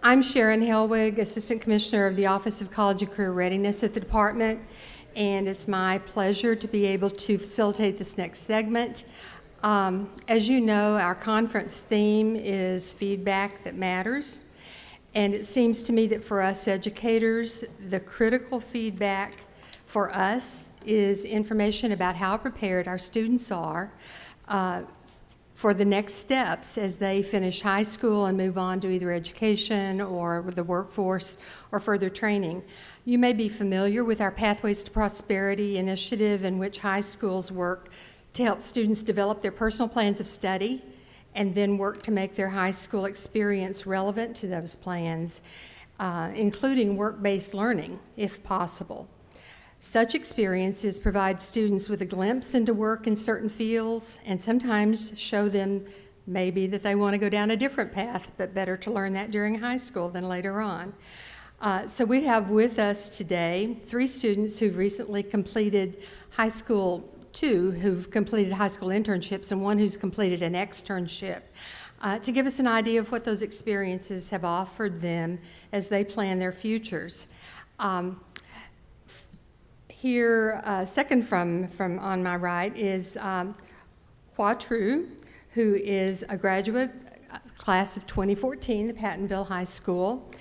I'm Sharon Helwig, Assistant Commissioner of the Office of College and Career Readiness at the department, and it's my pleasure to be able to facilitate this next segment. As you know, our conference theme is feedback that matters, and it seems to me that for us educators, the critical feedback for us is information about how prepared our students are for the next steps as they finish high school and move on to either education or the workforce or further training. You may be familiar with our Pathways to Prosperity initiative, in which high schools work to help students develop their personal plans of study and then work to make their high school experience relevant to those plans, including work-based learning, if possible. Such experiences provide students with a glimpse into work in certain fields and sometimes show them maybe that they want to go down a different path, but better to learn that during high school than later on. So we have with us today 3 students who've recently completed high school, 2 who've completed high school internships, and 1 who's completed an externship, to give us an idea of what those experiences have offered them as they plan their futures. Here, second from on my right is Quoz, who is a graduate class of 2014, the Pattonville High School.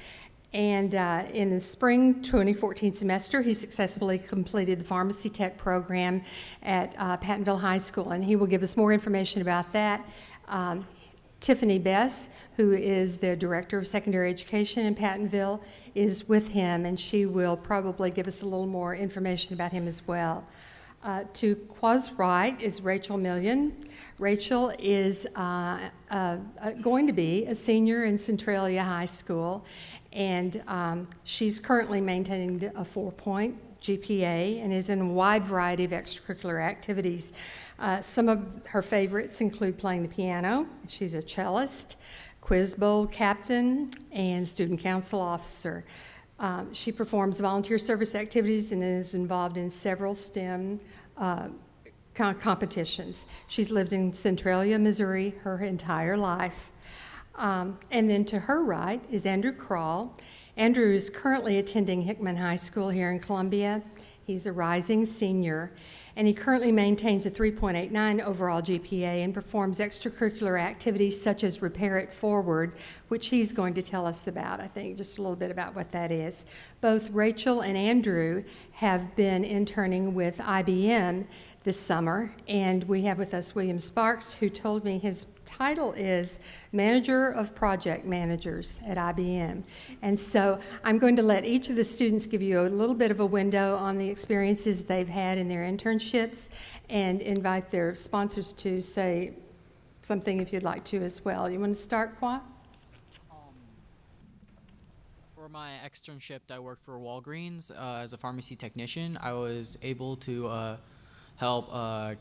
And in the spring 2014 semester, he successfully completed the pharmacy tech program at Pattonville High School, and he will give us more information about that. Tiffany Bess, who is the Director of Secondary Education in Pattonville, is with him, and she will probably give us a little more information about him as well. To Quoz's right is Rachel Million. Rachel is going to be a senior in Centralia High School, and she's currently maintaining a 4-point GPA and is in a wide variety of extracurricular activities. Some of her favorites include playing the piano. She's a cellist, quiz bowl captain, and student council officer. She performs volunteer service activities and is involved in several STEM competitions. She's lived in Centralia, Missouri her entire life. And then to her right is Andrew Krall. Andrew is currently attending Hickman High School here in Columbia. He's a rising senior, and he currently maintains a 3.89 overall GPA and performs extracurricular activities such as Repair It Forward, which he's going to tell us about, I think, just a little bit about what that is. Both Rachel and Andrew have been interning with IBM this summer, and we have with us William Sparks, who told me his title is Manager of Project Managers at IBM. And so I'm going to let each of the students give you a little bit of a window on the experiences they've had in their internships and invite their sponsors to say something if you'd like to as well. You want to start, Quoz? For my externship, I worked for Walgreens as a pharmacy technician. I was able to help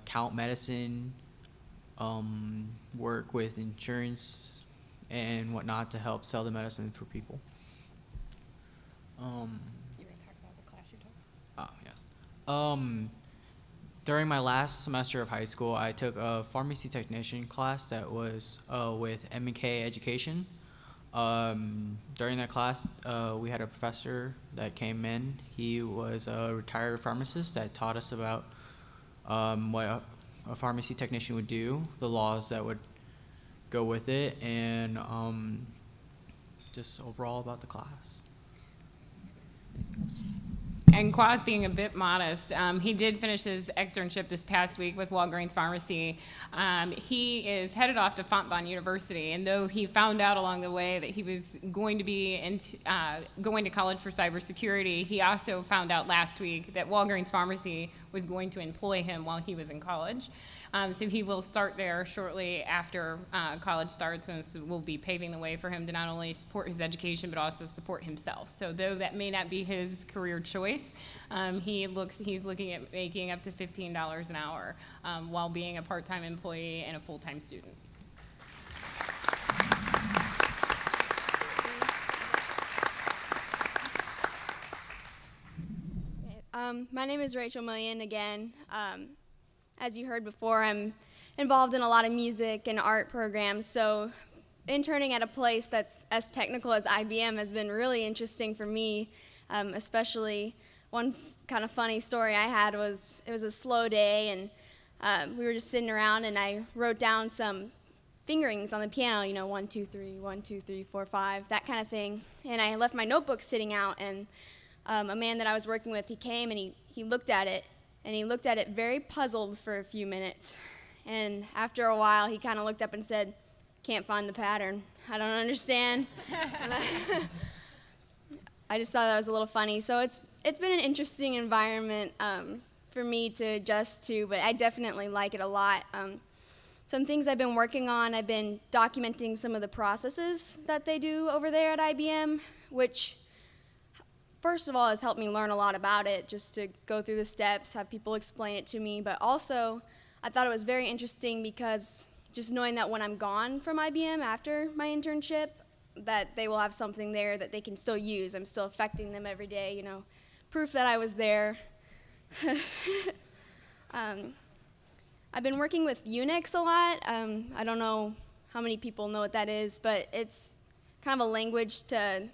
count medicine, work with insurance and whatnot to help sell the medicine for people. You want to talk about the class you took? Oh, yes. During my last semester of high school, I took a pharmacy technician class that was with M&K Education. During that class, we had a professor that came in. He was a retired pharmacist that taught us about what a pharmacy technician would do, the laws that would go with it, and just overall about the class. And Quoz, being a bit modest, he did finish his externship this past week with Walgreens Pharmacy. He is headed off to Fontbonne University, and though he found out along the way that he was going to be going to college for cybersecurity, he also found out last week that Walgreens Pharmacy was going to employ him while he was in college. So he will start there shortly after college starts, and will be paving the way for him to not only support his education but also support himself. So though that may not be his career choice, he's looking at making up to $15 an hour while being a part-time employee and a full-time student. My name is Rachel Million again. As you heard before, I'm involved in a lot of music and art programs, so interning at a place that's as technical as IBM has been really interesting for me, especially one kind of funny story I had was it was a slow day, and we were just sitting around, and I wrote down some fingerings on the piano, 1, 2, 3, 1, 2, 3, 4, 5, that kind of thing. And I left my notebook sitting out, and a man that I was working with, he came and he looked at it, and he looked at it very puzzled for a few minutes. And after a while, he kind of looked up and said, "Can't find the pattern. I don't understand." And I just thought that was a little funny. So it's been an interesting environment for me to adjust to, but I definitely like it a lot. Some things I've been working on, I've been documenting some of the processes that they do over there at IBM, which first of all has helped me learn a lot about it, just to go through the steps, have people explain it to me, but also I thought it was very interesting because just knowing that when I'm gone from IBM after my internship, that they will have something there that they can still use. I'm still affecting them every day, proof that I was there. I've been working with Unix a lot. I don't know how many people know what that is, but it's kind of a language to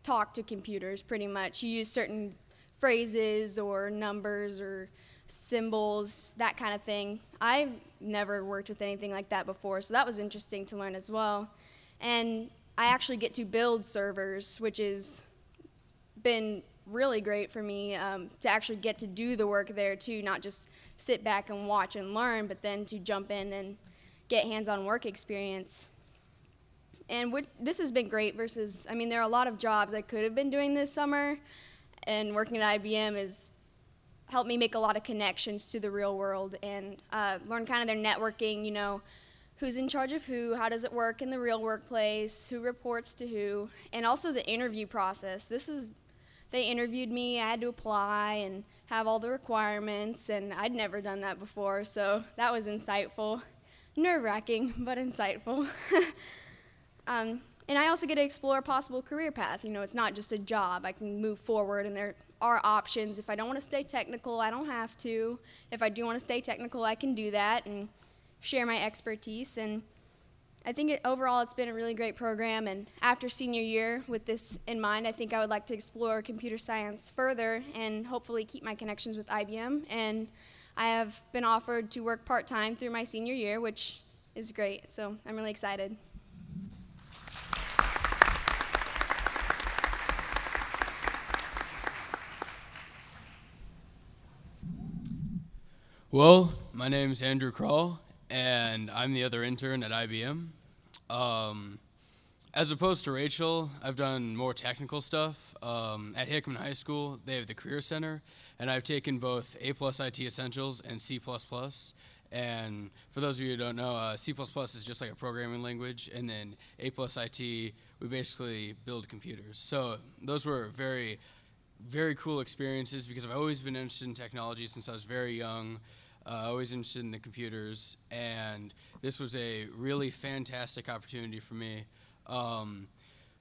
talk to computers, pretty much. You use certain phrases or numbers or symbols, that kind of thing. I've never worked with anything like that before, so that was interesting to learn as well. And I actually get to build servers, which has been really great for me to actually get to do the work there too, not just sit back and watch and learn, but then to jump in and get hands-on work experience. And this has been great versus, there are a lot of jobs I could have been doing this summer, and working at IBM has helped me make a lot of connections to the real world and learn kind of their networking, who's in charge of who, how does it work in the real workplace, who reports to who, and also the interview process. They interviewed me, I had to apply and have all the requirements, and I'd never done that before, so that was insightful. Nerve-wracking, but insightful. And I also get to explore a possible career path. It's not just a job. I can move forward, and there are options. If I don't want to stay technical, I don't have to. If I do want to stay technical, I can do that and share my expertise. And I think overall it's been a really great program, and after senior year, with this in mind, I think I would like to explore computer science further and hopefully keep my connections with IBM. And I have been offered to work part-time through my senior year, which is great, so I'm really excited. Well, my name is Andrew Kroll, and I'm the other intern at IBM. As opposed to Rachel, I've done more technical stuff. At Hickman High School, they have the Career Center, and I've taken both A+ IT Essentials and C++. And for those of you who don't know, C++ is just like a programming language, and then A+ IT, we basically build computers. So those were very, very cool experiences because I've always been interested in technology since I was very young. Always interested in the computers, and this was a really fantastic opportunity for me.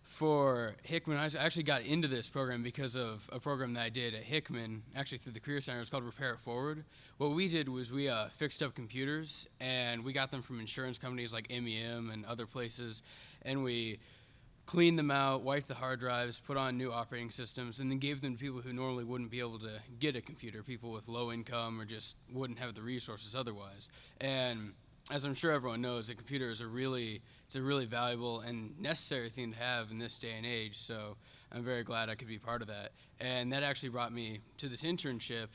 For Hickman, I actually got into this program because of a program that I did at Hickman, actually through the Career Center. It's called Repair It Forward. What we did was we fixed up computers, and we got them from insurance companies like MEM and other places, and we cleaned them out, wiped the hard drives, put on new operating systems, and then gave them to people who normally wouldn't be able to get a computer, people with low income or just wouldn't have the resources otherwise. And as I'm sure everyone knows, a computer is a really valuable and necessary thing to have in this day and age, so I'm very glad I could be part of that. And that actually brought me to this internship,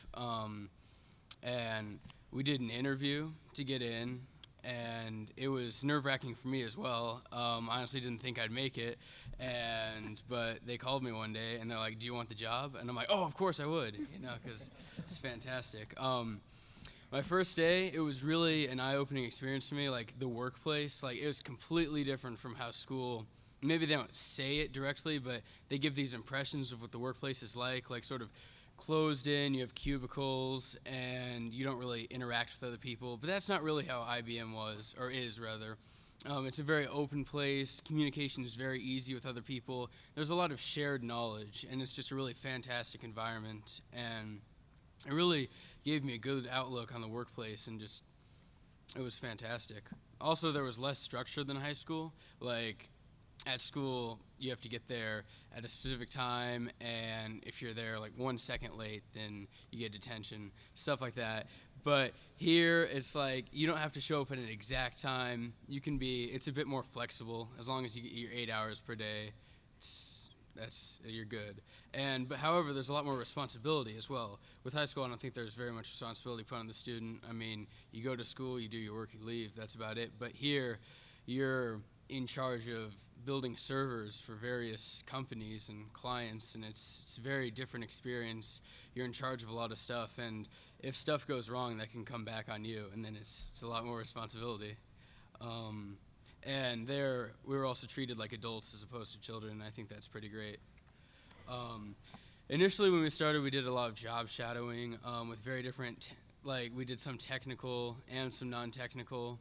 and we did an interview to get in, and it was nerve-wracking for me as well. Honestly didn't think I'd make it, but they called me one day and they're like, "Do you want the job?" And I'm like, "Oh, of course I would," because it's fantastic. My first day, it was really an eye-opening experience for me. Like the workplace, it was completely different from how school. Maybe they don't say it directly, but they give these impressions of what the workplace is like sort of closed in, you have cubicles, and you don't really interact with other people. But that's not really how IBM was, or is rather. It's a very open place. Communication is very easy with other people. There's a lot of shared knowledge, and it's just a really fantastic environment. And it really gave me a good outlook on the workplace, and it was fantastic. also there was less structure than high school. Like at school, you have to get there at a specific time, and if you're there like 1 second late, then you get detention, stuff like that. But here, it's like you don't have to show up at an exact time. It's a bit more flexible as long as you get your 8 hours per day. You're good. But however, there's a lot more responsibility as well. With high school, I don't think there's very much responsibility put on the student. I mean, you go to school, you do your work, you leave. That's about it. But here, you're in charge of building servers for various companies and clients, and it's a very different experience. You're in charge of a lot of stuff, and if stuff goes wrong, that can come back on you, and then it's a lot more responsibility. And there, we were also treated like adults as opposed to children, and I think that's pretty great. Initially, when we started, we did a lot of job shadowing with very different, we did some technical and some non-technical,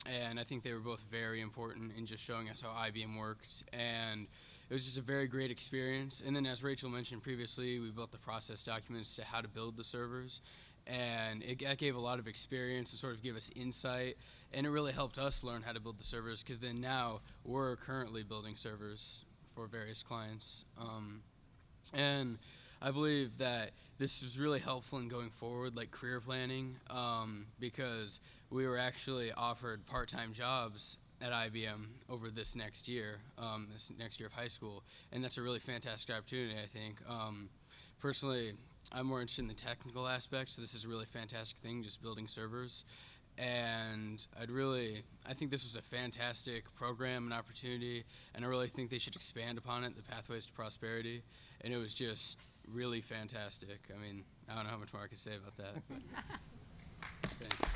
and I think they were both very important in just showing us how IBM worked, and it was just a very great experience. And then, as Rachel mentioned previously, we built the process documents to how to build the servers, and that gave a lot of experience and sort of gave us insight, and it really helped us learn how to build the servers, because then now we're currently building servers for various clients. And I believe that this was really helpful in going forward, like career planning, because we were actually offered part-time jobs at IBM over this next year of high school, and that's a really fantastic opportunity, I think. Personally, I'm more interested in the technical aspects, so this is a really fantastic thing, just building servers. And I think this was a fantastic program and opportunity, and I really think they should expand upon it, the Pathways to Prosperity, and it was just really fantastic. I mean, I don't know how much more I can say about that. Thanks.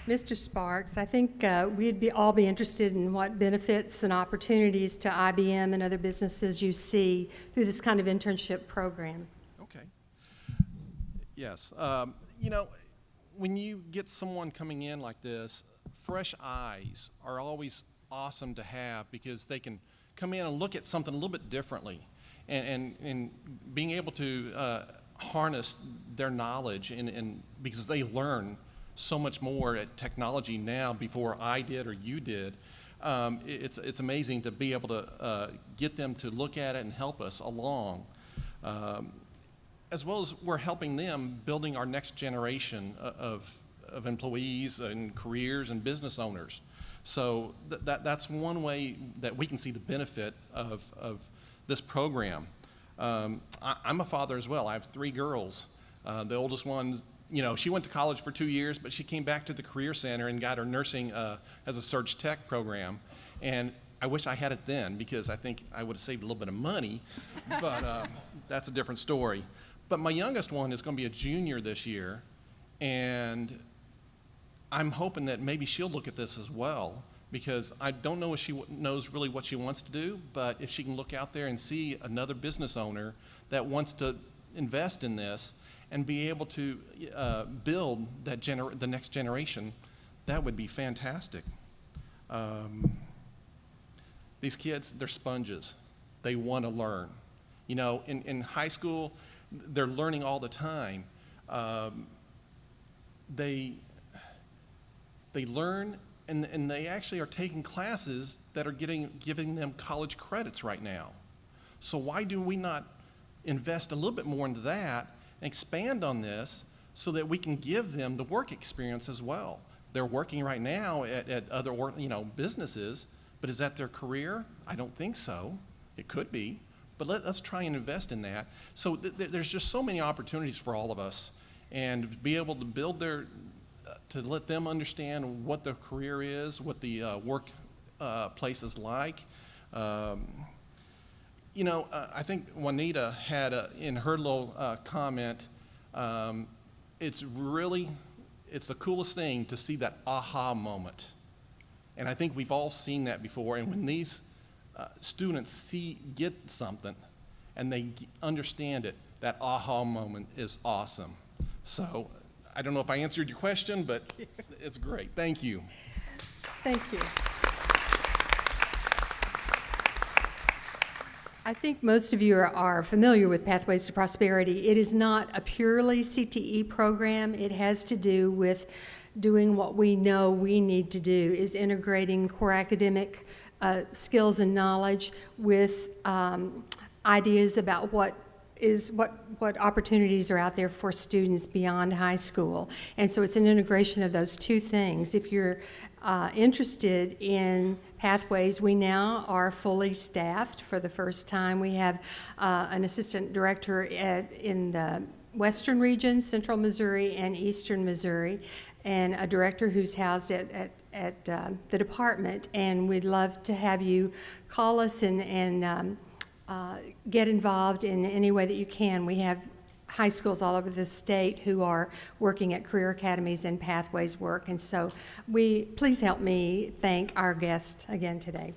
Mr. Sparks, I think we'd all be interested in what benefits and opportunities to IBM and other businesses you see through this kind of internship program. Okay. Yes. When you get someone coming in like this, fresh eyes are always awesome to have, because they can come in and look at something a little bit differently, and being able to harness their knowledge, and because they learn so much more at technology now before I did or you did. It's amazing to be able to get them to look at it and help us along. As well as we're helping them building our next generation of employees and careers and business owners. So that's one way that we can see the benefit of this program. I'm a father as well. I have 3 girls. The oldest one, she went to college for 2 years, but she came back to the Career Center and got her nursing as a Surge Tech program. And I wish I had it then, because I think I would have saved a little bit of money, but that's a different story. But my youngest one is going to be a junior this year, and I'm hoping that maybe she'll look at this as well, because I don't know if she knows really what she wants to do, but if she can look out there and see another business owner that wants to invest in this and be able to build the next generation, that would be fantastic. These kids, they're sponges. They want to learn. In high school, they're learning all the time. They learn, and they actually are taking classes that are giving them college credits right now. So why do we not invest a little bit more into that and expand on this so that we can give them the work experience as well? They're working right now at other businesses, but is that their career? I don't think so. It could be, but let's try and invest in that. So there's just so many opportunities for all of us, and be able to build to let them understand what their career is, what the work place is like. I think Juanita had in her little comment, it's the coolest thing to see that aha moment. And I think we've all seen that before. And when these students get something and they understand it, that aha moment is awesome. So I don't know if I answered your question, but it's great. Thank you. Thank you. I think most of you are familiar with Pathways to Prosperity. It is not a purely CTE program. It has to do with doing what we know we need to do, is integrating core academic skills and knowledge with ideas about what opportunities are out there for students beyond high school. And so it's an integration of those two things. If you're interested in Pathways, we now are fully staffed for the first time. We have an assistant director in the western region, central Missouri and eastern Missouri, and a director who's housed at the department. And we'd love to have you call us and get involved in any way that you can. We have high schools all over the state who are working at career academies and Pathways work. And so please help me thank our guest again today.